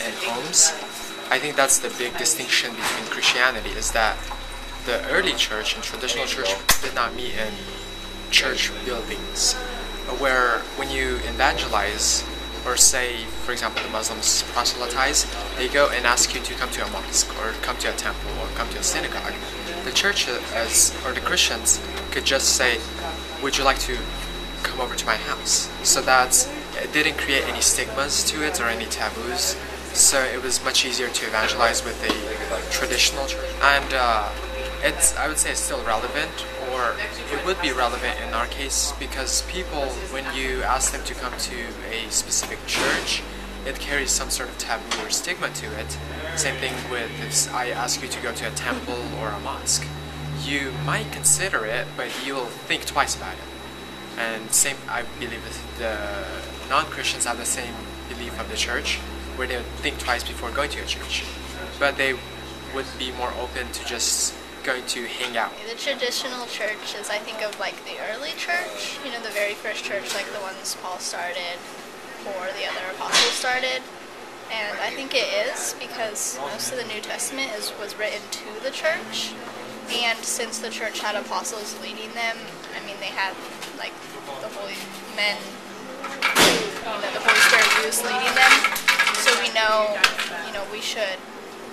met in homes. I think that's the big distinction between Christianity, is that the early church and traditional church did not meet in church buildings, where when you evangelize, or say, for example, the Muslims proselytize, they go and ask you to come to a mosque, or come to a temple, or come to a synagogue. The church, or the Christians, could just say, would you like to come over to my house? So it didn't create any stigmas to it or any taboos. So it was much easier to evangelize with a traditional church. And I would say it's still relevant, or it would be relevant in our case, because people, when you ask them to come to a specific church, it carries some sort of taboo or stigma to it. Same thing with if I ask you to go to a temple or a mosque. You might consider it, but you'll think twice about it. And same, I believe the non-Christians have the same belief of the church, where they would think twice before going to a church. But they would be more open to just going to hang out. The traditional church is, I think, of like the early church, you know, the very first church, like the ones Paul started or the other apostles started. And I think it is because most of the New Testament was written to the church. And since the church had apostles leading them, I mean, they had like the holy men who, the Holy Spirit used leading them. So we know, we should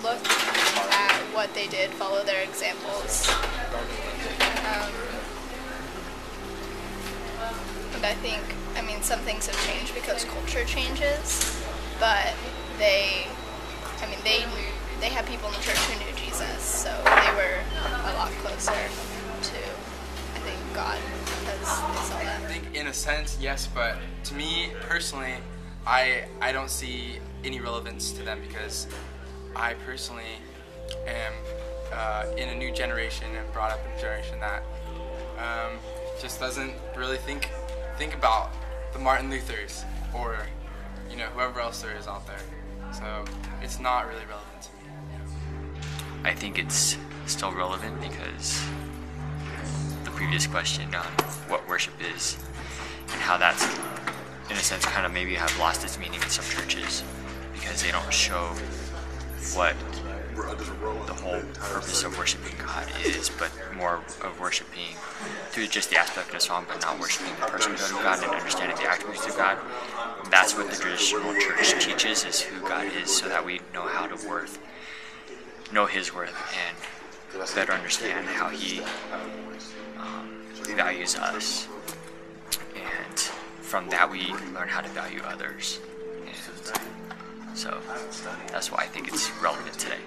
look at what they did, follow their examples. And I think, some things have changed because culture changes, but they had people in the church who knew Jesus, so they were a lot closer to, I think, God, because they saw that. I think in a sense, yes, but to me personally, I don't see any relevance to them, because I personally am in a new generation and brought up in a generation that just doesn't really think about the Martin Luthers or whoever else there is out there. So it's not really relevant to me. I think it's still relevant because the previous question on what worship is and how that's, in a sense, kind of maybe have lost its meaning in some churches because they don't show what the whole purpose of worshiping God is, but more of worshiping through just the aspect of song, but not worshiping the personhood of God and understanding the attributes of God. That's what the traditional church teaches, is who God is, so that we know how to know His worth and better understand how He values us. And from that we learn how to value others. And so that's why I think it's relevant today.